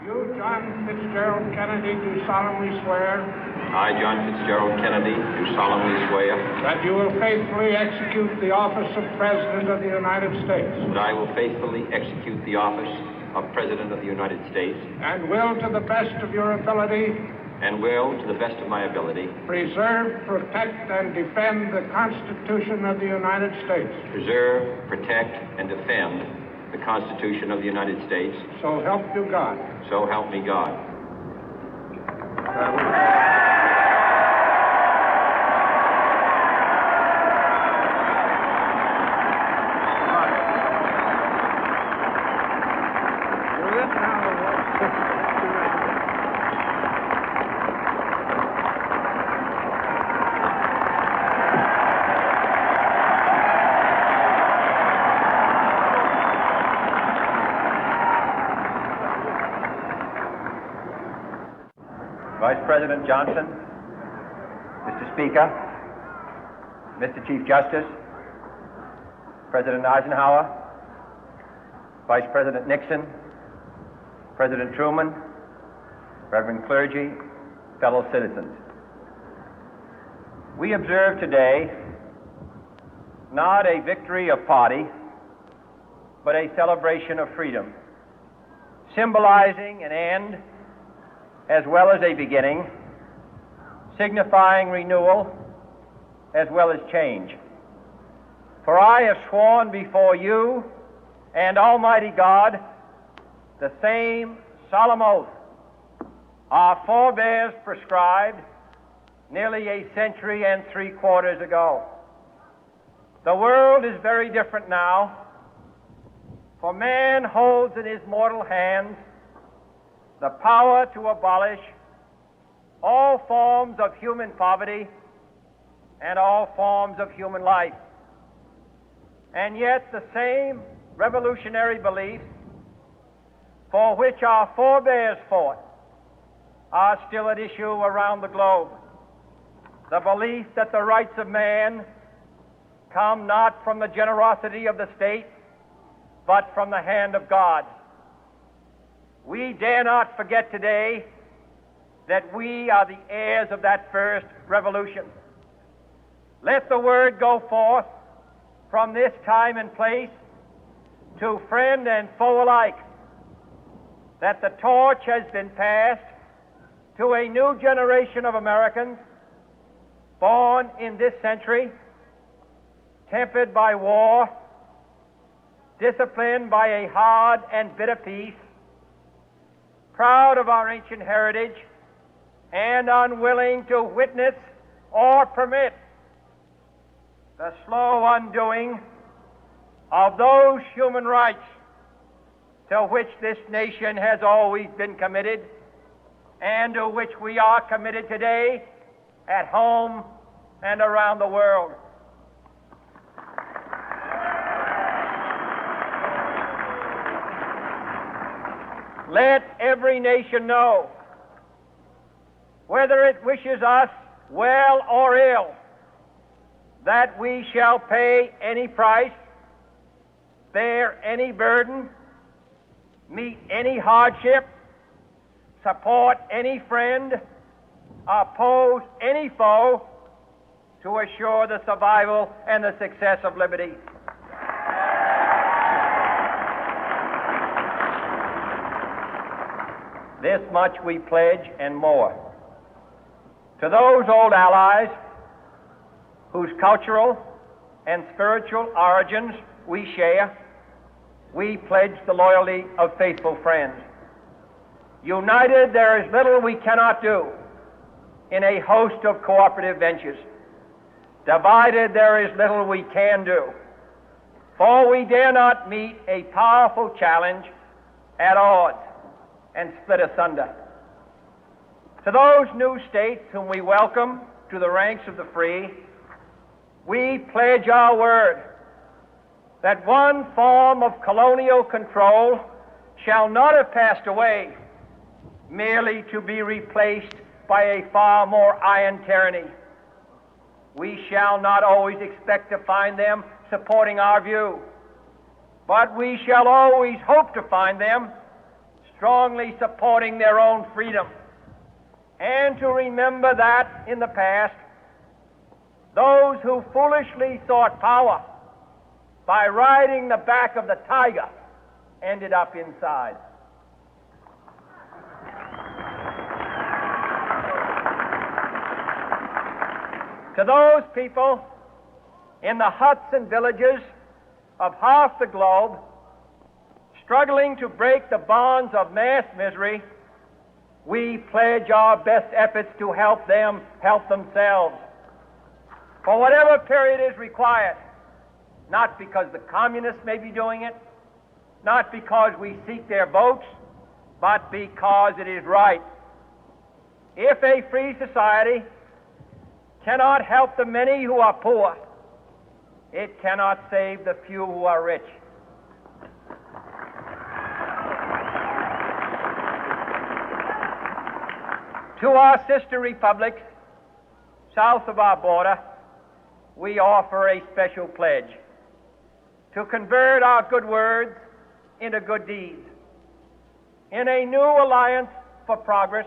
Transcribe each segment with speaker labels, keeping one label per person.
Speaker 1: You, John Fitzgerald Kennedy, do solemnly swear
Speaker 2: I, John Fitzgerald Kennedy, do solemnly swear
Speaker 1: that you will faithfully execute the office of President of the United States
Speaker 2: that I will faithfully execute the office of President of the United States
Speaker 1: and will, to the best of your ability,
Speaker 2: and will, to the best of my ability,
Speaker 1: preserve, protect, and defend the Constitution of the United States.
Speaker 2: preserve, protect, and defend the Constitution of the United States.
Speaker 1: So help you God.
Speaker 2: So help me God.
Speaker 3: Vice President Johnson, Mr. Speaker, Mr. Chief Justice, President Eisenhower, Vice President Nixon, President Truman, Reverend clergy, fellow citizens. We observe today not a victory of party, but a celebration of freedom, symbolizing an end as well as a beginning, signifying renewal as well as change. For I have sworn before you and Almighty God the same solemn oath our forebears prescribed nearly a century and 3/4 ago. The world is very different now, for man holds in his mortal hands the power to abolish all forms of human poverty and all forms of human life. And yet the same revolutionary beliefs for which our forebears fought are still at issue around the globe. The belief that the rights of man come not from the generosity of the state, but from the hand of God. We dare not forget today that we are the heirs of that first revolution. Let the word go forth from this time and place to friend and foe alike that the torch has been passed to a new generation of Americans born in this century, tempered by war, disciplined by a hard and bitter peace, proud of our ancient heritage, and unwilling to witness or permit the slow undoing of those human rights to which this nation has always been committed and to which we are committed today at home and around the world. Let every nation know, whether it wishes us well or ill, that we shall pay any price, bear any burden, meet any hardship, support any friend, oppose any foe to assure the survival and the success of liberty. This much we pledge and more. To those old allies whose cultural and spiritual origins we share, we pledge the loyalty of faithful friends. United, there is little we cannot do in a host of cooperative ventures. Divided, there is little we can do, for we dare not meet a powerful challenge at odds and split asunder. To those new states whom we welcome to the ranks of the free, we pledge our word that one form of colonial control shall not have passed away, merely to be replaced by a far more iron tyranny. We shall not always expect to find them supporting our view, but we shall always hope to find them strongly supporting their own freedom, and to remember that in the past, those who foolishly sought power by riding the back of the tiger ended up inside. To those people in the huts and villages of half the globe struggling to break the bonds of mass misery, we pledge our best efforts to help them help themselves for whatever period is required, not because the communists may be doing it, not because we seek their votes, but because it is right. If a free society cannot help the many who are poor, it cannot save the few who are rich. To our sister republics south of our border, we offer a special pledge to convert our good words into good deeds, in a new alliance for progress,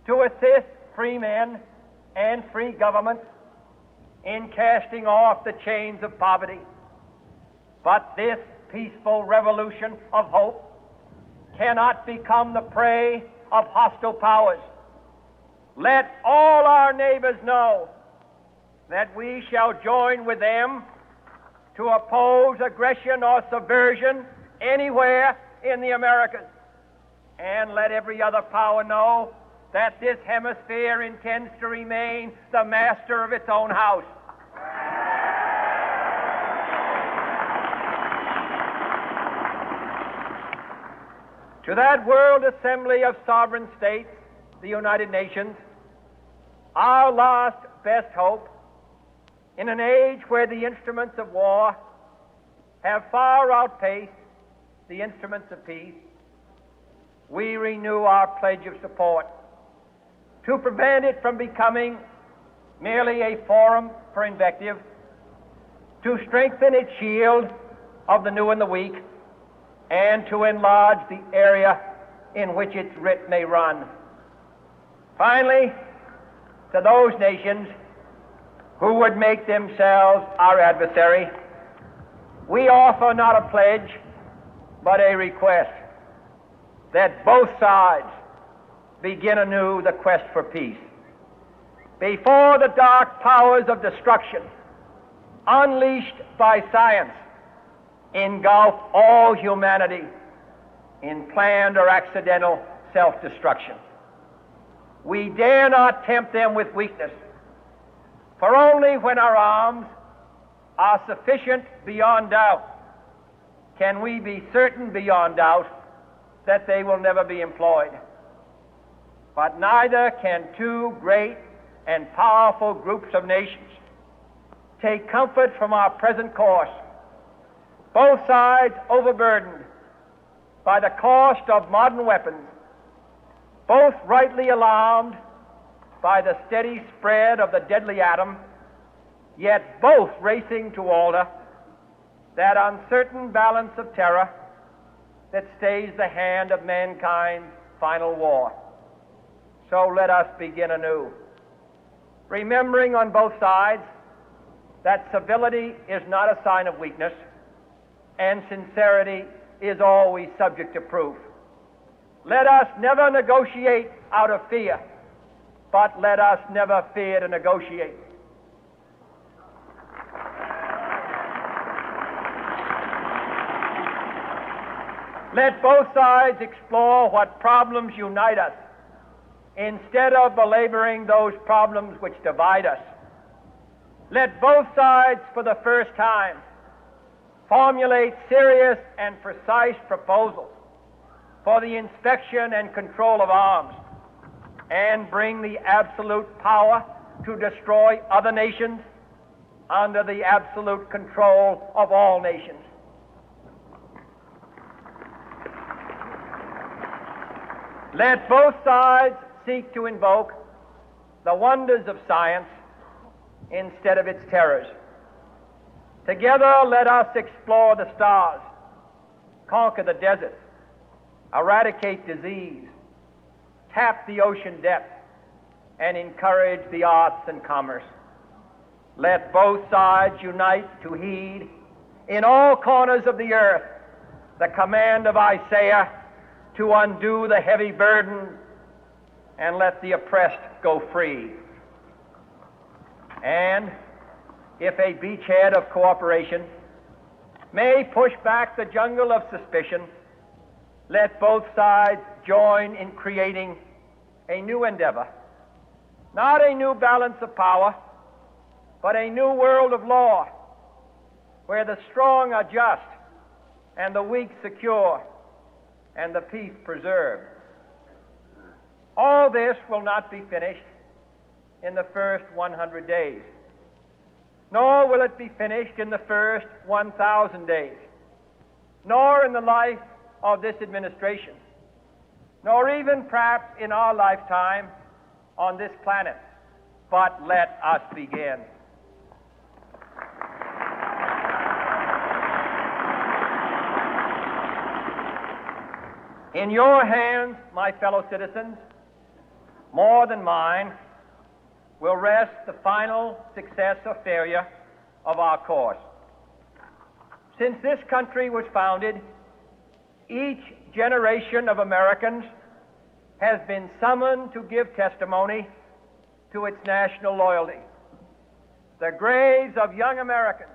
Speaker 3: to assist free men and free governments in casting off the chains of poverty. But this peaceful revolution of hope cannot become the prey of hostile powers. Let all our neighbors know that we shall join with them to oppose aggression or subversion anywhere in the Americas. And let every other power know that this hemisphere intends to remain the master of its own house. To that World Assembly of Sovereign States, the United Nations, our last best hope, in an age where the instruments of war have far outpaced the instruments of peace, we renew our pledge of support to prevent it from becoming merely a forum for invective, to strengthen its shield of the new and the weak, and to enlarge the area in which its writ may run. Finally, to those nations who would make themselves our adversary, we offer not a pledge, but a request that both sides begin anew the quest for peace. Before the dark powers of destruction, unleashed by science, engulf all humanity in planned or accidental self-destruction, we dare not tempt them with weakness, for only when our arms are sufficient beyond doubt can we be certain beyond doubt that they will never be employed. But neither can two great and powerful groups of nations take comfort from our present course, both sides overburdened by the cost of modern weapons, both rightly alarmed by the steady spread of the deadly atom, yet both racing to alter that uncertain balance of terror that stays the hand of mankind's final war. So let us begin anew, remembering on both sides that civility is not a sign of weakness, and sincerity is always subject to proof. Let us never negotiate out of fear, but let us never fear to negotiate. Let both sides explore what problems unite us, instead of belaboring those problems which divide us. Let both sides, for the first time, formulate serious and precise proposals for the inspection and control of arms, and bring the absolute power to destroy other nations under the absolute control of all nations. Let both sides seek to invoke the wonders of science instead of its terrors. Together, let us explore the stars, conquer the deserts, eradicate disease, tap the ocean depth, and encourage the arts and commerce. Let both sides unite to heed in all corners of the earth the command of Isaiah to undo the heavy burden and let the oppressed go free. And if a beachhead of cooperation may push back the jungle of suspicion, let both sides join in creating a new endeavor, not a new balance of power, but a new world of law, where the strong are just and the weak secure and the peace preserved. All this will not be finished in the first 100 days, nor will it be finished in the first 1,000 days, nor in the life of this administration, nor even perhaps in our lifetime on this planet. But let us begin. In your hands, my fellow citizens, more than mine, will rest the final success or failure of our course. Since this country was founded, each generation of Americans has been summoned to give testimony to its national loyalty. The graves of young Americans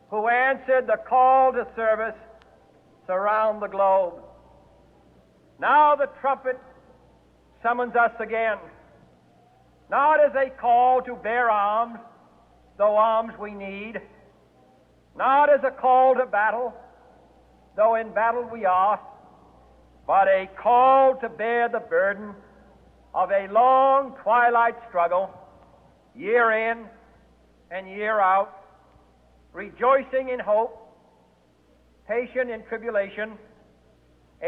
Speaker 3: who answered the call to service surround the globe. Now the trumpet summons us again, not as a call to bear arms, though arms we need, not as a call to battle, though in battle we are, but a call to bear the burden of a long twilight struggle, year in and year out, rejoicing in hope, patient in tribulation,